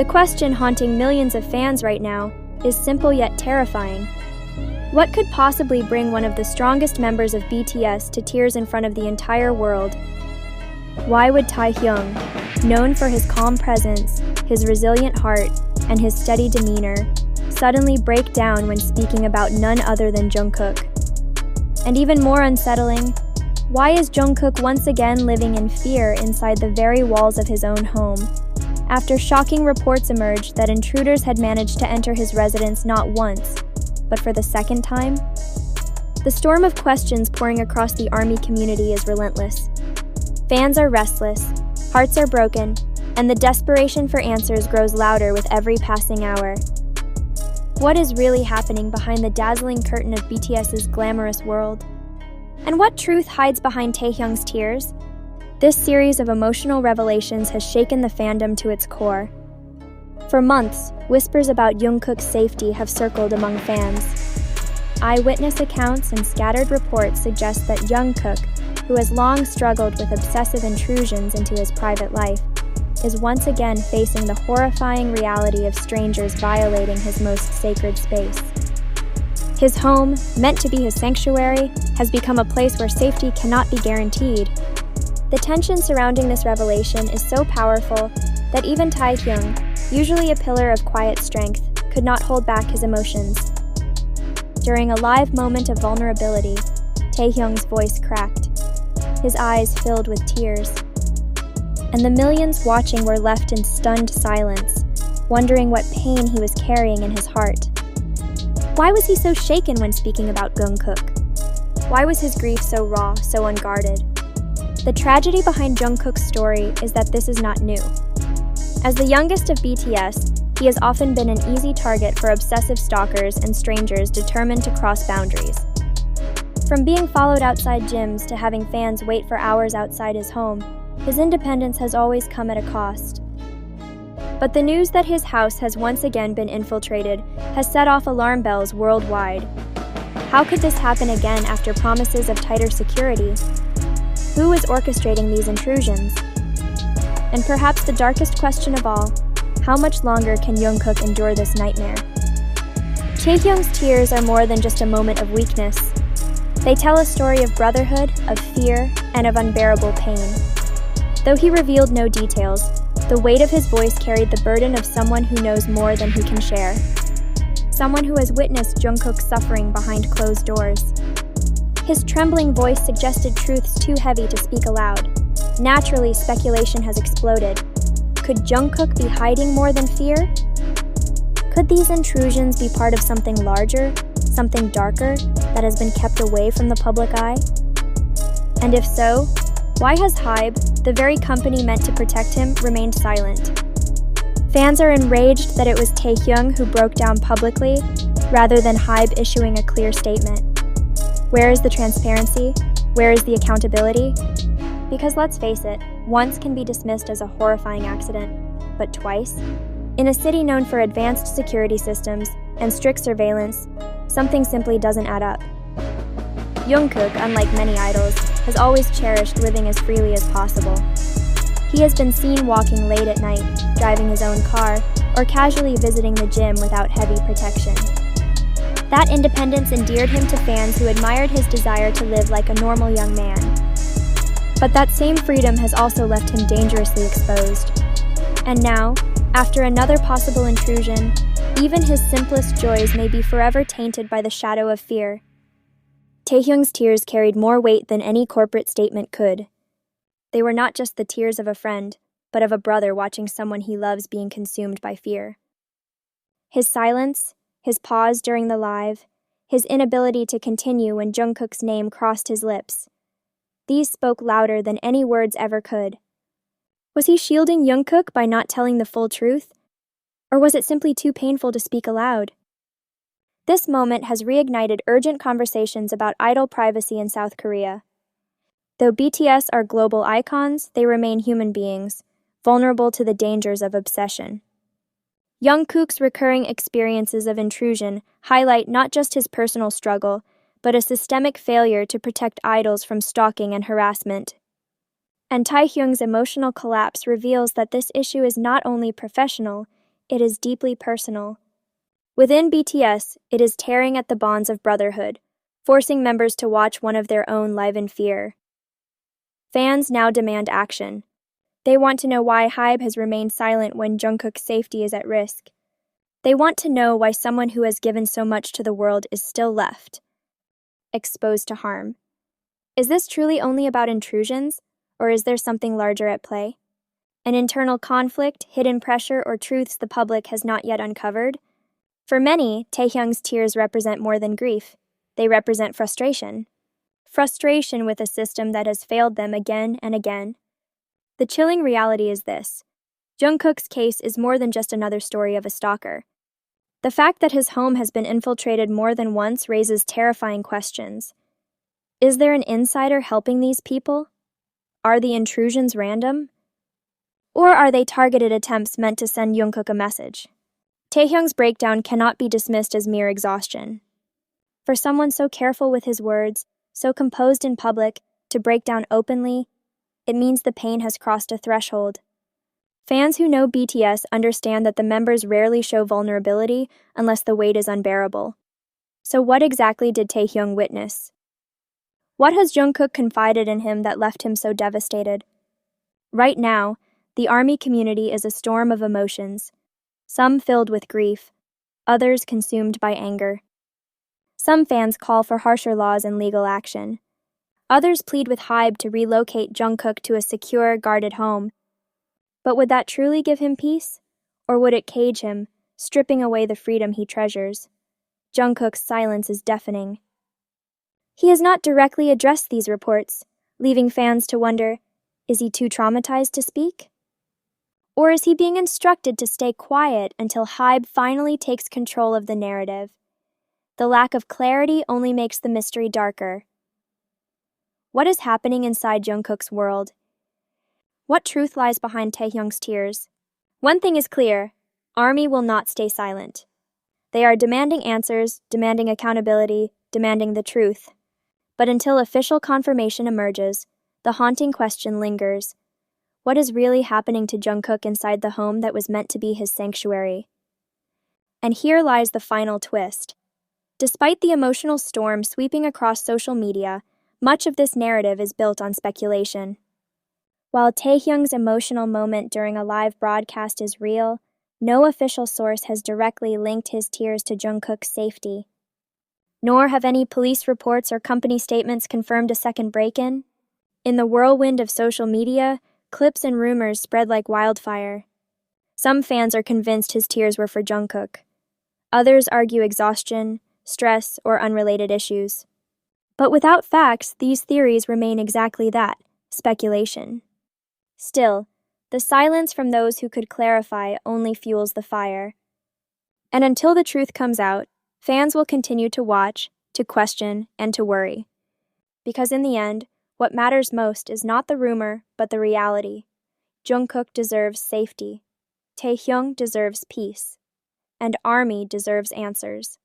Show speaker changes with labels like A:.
A: The question haunting millions of fans right now is simple yet terrifying. What could possibly bring one of the strongest members of BTS to tears in front of the entire world? Why would Taehyung, known for his calm presence, his resilient heart, and his steady demeanor, suddenly break down when speaking about none other than Jungkook? And even more unsettling, why is Jungkook once again living in fear inside the very walls of his own home, after shocking reports emerged that intruders had managed to enter his residence not once, but for the second time? The storm of questions pouring across the ARMY community is relentless. Fans are restless, hearts are broken, and the desperation for answers grows louder with every passing hour. What is really happening behind the dazzling curtain of BTS's glamorous world? And what truth hides behind Taehyung's tears? This series of emotional revelations has shaken the fandom to its core. For months, whispers about Jungkook's safety have circled among fans. Eyewitness accounts and scattered reports suggest that Jungkook, who has long struggled with obsessive intrusions into his private life, is once again facing the horrifying reality of strangers violating his most sacred space. His home, meant to be his sanctuary, has become a place where safety cannot be guaranteed. The tension surrounding this revelation is so powerful that even Taehyung, usually a pillar of quiet strength, could not hold back his emotions. During a live moment of vulnerability, Taehyung's voice cracked. His eyes filled with tears. And the millions watching were left in stunned silence, wondering what pain he was carrying in his heart. Why was he so shaken when speaking about Jungkook? Why was his grief so raw, so unguarded? The tragedy behind Jungkook's story is that this is not new. As the youngest of BTS, he has often been an easy target for obsessive stalkers and strangers determined to cross boundaries. From being followed outside gyms to having fans wait for hours outside his home, his independence has always come at a cost. But the news that his house has once again been infiltrated has set off alarm bells worldwide. How could this happen again after promises of tighter security? Who is orchestrating these intrusions? And perhaps the darkest question of all, how much longer can Jungkook endure this nightmare? Taehyung's tears are more than just a moment of weakness. They tell a story of brotherhood, of fear, and of unbearable pain. Though he revealed no details, the weight of his voice carried the burden of someone who knows more than he can share. Someone who has witnessed Jungkook's suffering behind closed doors. His trembling voice suggested truths too heavy to speak aloud. Naturally, speculation has exploded. Could Jungkook be hiding more than fear? Could these intrusions be part of something larger, something darker, that has been kept away from the public eye? And if so, why has HYBE, the very company meant to protect him, remained silent? Fans are enraged that it was Taehyung who broke down publicly, rather than HYBE issuing a clear statement. Where is the transparency? Where is the accountability? Because let's face it, once can be dismissed as a horrifying accident, but twice? In a city known for advanced security systems and strict surveillance, something simply doesn't add up. Jungkook, unlike many idols, has always cherished living as freely as possible. He has been seen walking late at night, driving his own car, or casually visiting the gym without heavy protection. That independence endeared him to fans who admired his desire to live like a normal young man. But that same freedom has also left him dangerously exposed. And now, after another possible intrusion, even his simplest joys may be forever tainted by the shadow of fear. Taehyung's tears carried more weight than any corporate statement could. They were not just the tears of a friend, but of a brother watching someone he loves being consumed by fear. His silence, his pause during the live, his inability to continue when Jungkook's name crossed his lips. These spoke louder than any words ever could. Was he shielding Jungkook by not telling the full truth? Or was it simply too painful to speak aloud? This moment has reignited urgent conversations about idol privacy in South Korea. Though BTS are global icons, they remain human beings, vulnerable to the dangers of obsession. Jungkook's recurring experiences of intrusion highlight not just his personal struggle, but a systemic failure to protect idols from stalking and harassment. And Taehyung's emotional collapse reveals that this issue is not only professional, it is deeply personal. Within BTS, it is tearing at the bonds of brotherhood, forcing members to watch one of their own live in fear. Fans now demand action. They want to know why HYBE has remained silent when Jungkook's safety is at risk. They want to know why someone who has given so much to the world is still left, exposed to harm. Is this truly only about intrusions, or is there something larger at play? An internal conflict, hidden pressure, or truths the public has not yet uncovered? For many, Taehyung's tears represent more than grief. They represent frustration. Frustration with a system that has failed them again and again. The chilling reality is this: Jungkook's case is more than just another story of a stalker. The fact that his home has been infiltrated more than once raises terrifying questions. Is there an insider helping these people? Are the intrusions random? Or are they targeted attempts meant to send Jungkook a message? Taehyung's breakdown cannot be dismissed as mere exhaustion. For someone so careful with his words, so composed in public, to break down openly, it means the pain has crossed a threshold. Fans who know BTS understand that the members rarely show vulnerability unless the weight is unbearable. So what exactly did Taehyung witness? What has Jungkook confided in him that left him so devastated? Right now, the ARMY community is a storm of emotions, some filled with grief, others consumed by anger. Some fans call for harsher laws and legal action. Others plead with HYBE to relocate Jungkook to a secure, guarded home. But would that truly give him peace? Or would it cage him, stripping away the freedom he treasures? Jungkook's silence is deafening. He has not directly addressed these reports, leaving fans to wonder, is he too traumatized to speak? Or is he being instructed to stay quiet until HYBE finally takes control of the narrative? The lack of clarity only makes the mystery darker. What is happening inside Jungkook's world? What truth lies behind Taehyung's tears? One thing is clear: ARMY will not stay silent. They are demanding answers, demanding accountability, demanding the truth. But until official confirmation emerges, the haunting question lingers. What is really happening to Jungkook inside the home that was meant to be his sanctuary? And here lies the final twist. Despite the emotional storm sweeping across social media, much of this narrative is built on speculation. While Taehyung's emotional moment during a live broadcast is real, no official source has directly linked his tears to Jungkook's safety. Nor have any police reports or company statements confirmed a second break-in. In the whirlwind of social media, clips and rumors spread like wildfire. Some fans are convinced his tears were for Jungkook. Others argue exhaustion, stress, or unrelated issues. But without facts, these theories remain exactly that: speculation. Still, the silence from those who could clarify only fuels the fire. And until the truth comes out, fans will continue to watch, to question, and to worry. Because in the end, what matters most is not the rumor, but the reality. Jungkook deserves safety. Taehyung deserves peace. And ARMY deserves answers.